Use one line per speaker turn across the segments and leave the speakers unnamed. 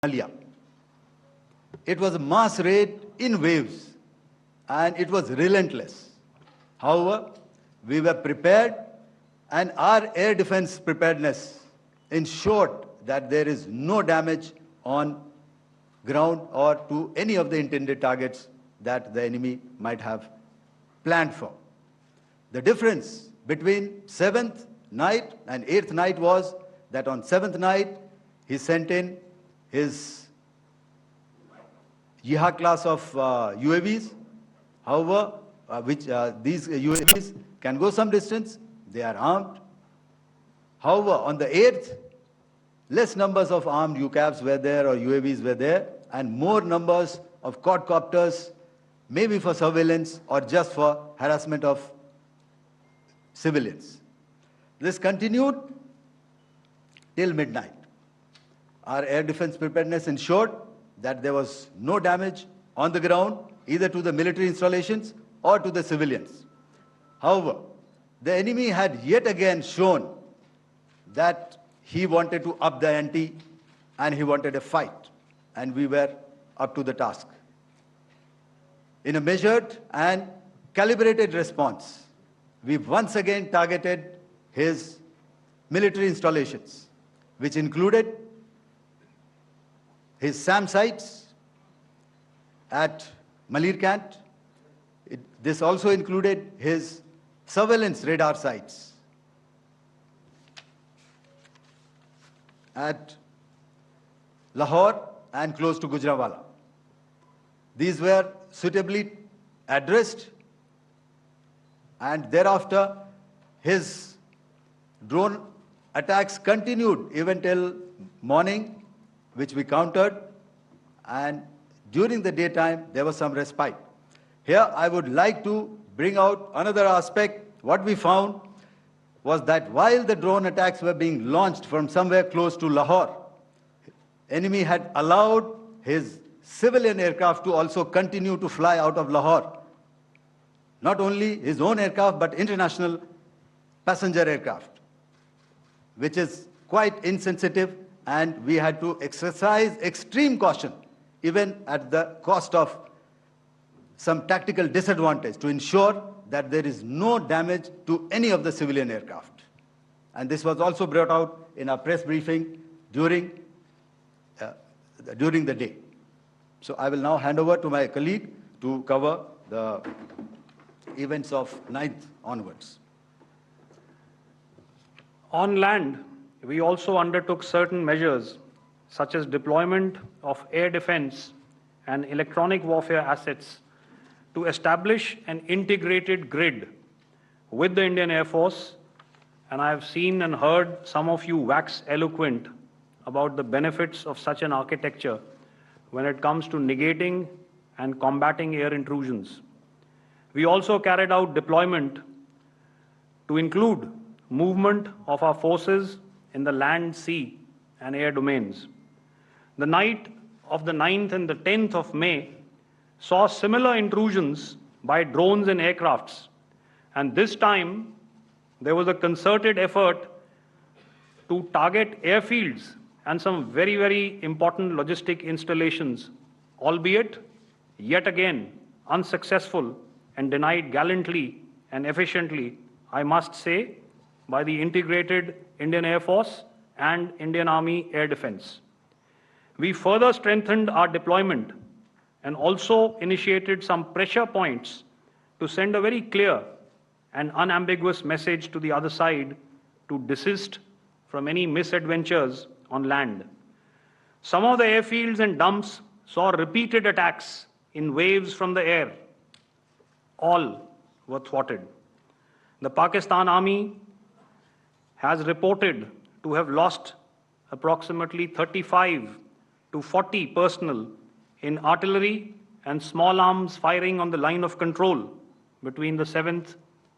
Somalia. It was a mass raid in waves and it was relentless. However, we were prepared and our air defense preparedness ensured that there is no damage on ground or to any of the intended targets that the enemy might have planned for. The difference between 7th night and 8th night was that on 7th night, he sent in his Jihad class of UAVs. However, these UAVs can go some distance, they are armed. However, on the 8th, less numbers of armed UCAVs were there or UAVs were there, and more numbers of quadcopters, maybe for surveillance or just for harassment of civilians. This continued till midnight. Our air defense preparedness ensured that there was no damage on the ground, either to the military installations or to the civilians. However, the enemy had yet again shown that he wanted to up the ante and he wanted a fight, and we were up to the task. In a measured and calibrated response, we once again targeted his military installations, which included his SAM sites at Malirkant. This also included his surveillance radar sites at Lahore and close to Gujranwala. These were suitably addressed, and thereafter his drone attacks continued even till morning, which we countered, and during the daytime there was some respite. Here I would like to bring out another aspect. What we found was that while the drone attacks were being launched from somewhere close to Lahore, enemy had allowed his civilian aircraft to also continue to fly out of Lahore. Not only his own aircraft, but international passenger aircraft, which is quite insensitive, and we had to exercise extreme caution, even at the cost of some tactical disadvantage, to ensure that there is no damage to any of the civilian aircraft. And this was also brought out in our press briefing during the day. So I will now hand over to my colleague to cover the events of 9th onwards.
On land, we also undertook certain measures such as deployment of air defense and electronic warfare assets to establish an integrated grid with the Indian Air Force, and I have seen and heard some of you wax eloquent about the benefits of such an architecture when it comes to negating and combating air intrusions. We also carried out deployment to include movement of our forces in the land, sea, and air domains. The night of the 9th and the 10th of May saw similar intrusions by drones and aircrafts. And this time, there was a concerted effort to target airfields and some very, very important logistic installations, albeit yet again unsuccessful and denied gallantly and efficiently, I must say, by the integrated Indian Air Force and Indian Army Air Defense. We further strengthened our deployment and also initiated some pressure points to send a very clear and unambiguous message to the other side to desist from any misadventures on land. Some of the airfields and dumps saw repeated attacks in waves from the air. All were thwarted. The Pakistan Army has reported to have lost approximately 35 to 40 personnel in artillery and small arms firing on the line of control between the 7th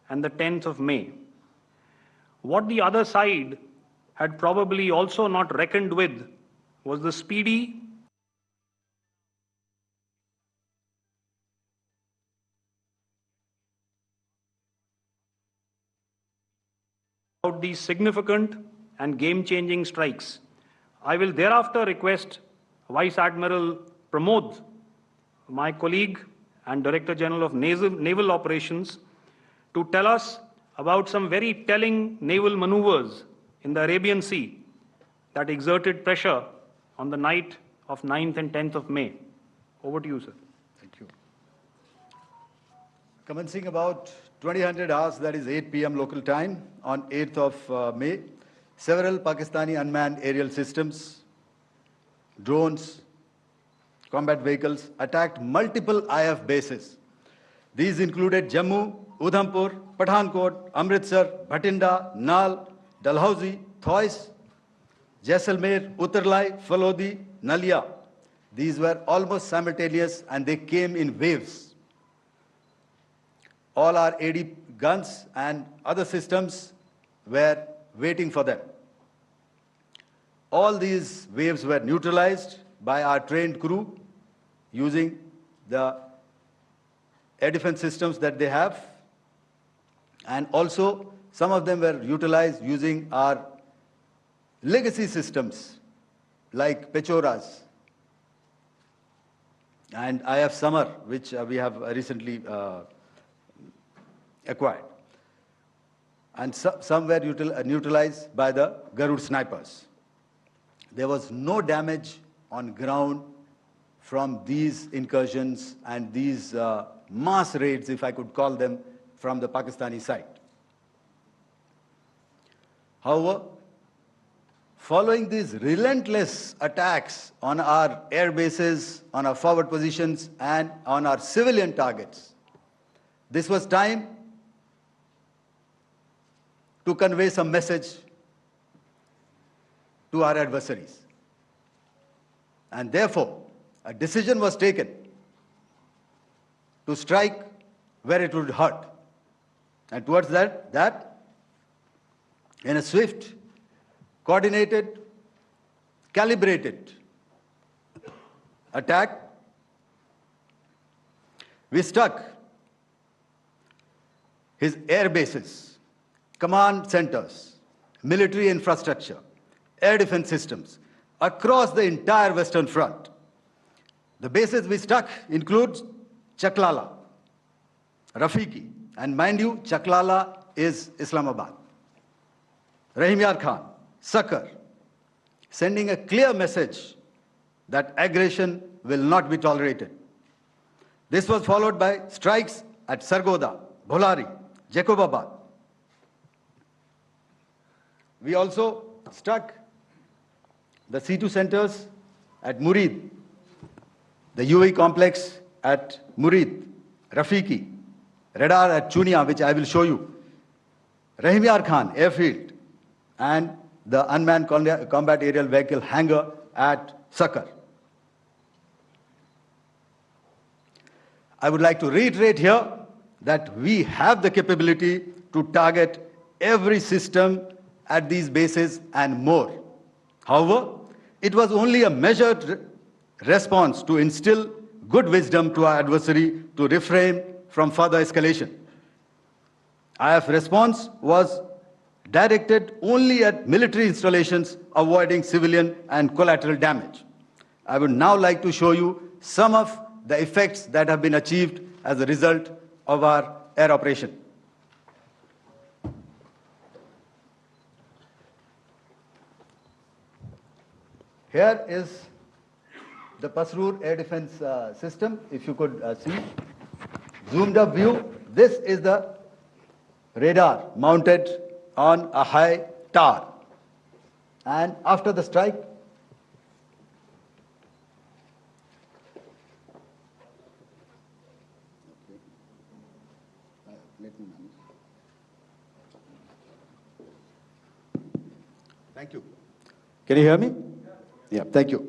and the 10th of May. What the other side had probably also not reckoned with was the speedy about these significant and game-changing strikes. I will thereafter request Vice Admiral Pramod, my colleague and Director General of Naval Operations, to tell us about some very telling naval maneuvers in the Arabian Sea that exerted pressure on the night of 9th and 10th of May. Over to you, sir.
Thank you. Commencing about 2000 hours, that is 8 p.m. local time, on 8th of May, several Pakistani unmanned aerial systems, drones, combat vehicles attacked multiple IF bases. These included Jammu, Udhampur, Pathankot, Amritsar, Bhatinda, Nal, Dalhousie, Thois, Jaisalmer, Uttarlai, Falodi, Nalia. These were almost simultaneous and they came in waves. All our AD guns and other systems were waiting for them. All these waves were neutralized by our trained crew using the air defense systems that they have. And also, some of them were utilized using our legacy systems like Pechoras and IF Summer, which we have recently acquired. And some were neutralized by the Garud snipers. There was no damage on ground from these incursions and these mass raids, if I could call them, from the Pakistani side. However, following these relentless attacks on our air bases, on our forward positions, and on our civilian targets, this was time to convey some message to our adversaries. And therefore, a decision was taken to strike where it would hurt. And towards that, in a swift, coordinated, calibrated attack, we struck his air bases, command centers, military infrastructure, air defense systems across the entire Western Front. The bases we struck include Chaklala, Rafiki, and mind you, Chaklala is Islamabad. Rahim Yar Khan, Sakar, sending a clear message that aggression will not be tolerated. This was followed by strikes at Sargoda, Bholari, Jacobabad. We also struck the C2 centers at Murid, the UAE complex at Murid, Rafiki, radar at Chunia, which I will show you, Rahim Yar Khan airfield, and the unmanned combat aerial vehicle hangar at Sakar. I would like to reiterate here that we have the capability to target every system at these bases and more. However, it was only a measured response to instill good wisdom to our adversary to refrain from further escalation. IF response was directed only at military installations, avoiding civilian and collateral damage. I would now like to show you some of the effects that have been achieved as a result of our air operation. Here is the Pasrur air defense system, if you could see. Zoomed up view, this is the radar mounted on a high tower. And after the strike, thank you. Can you hear me? Yeah, thank you.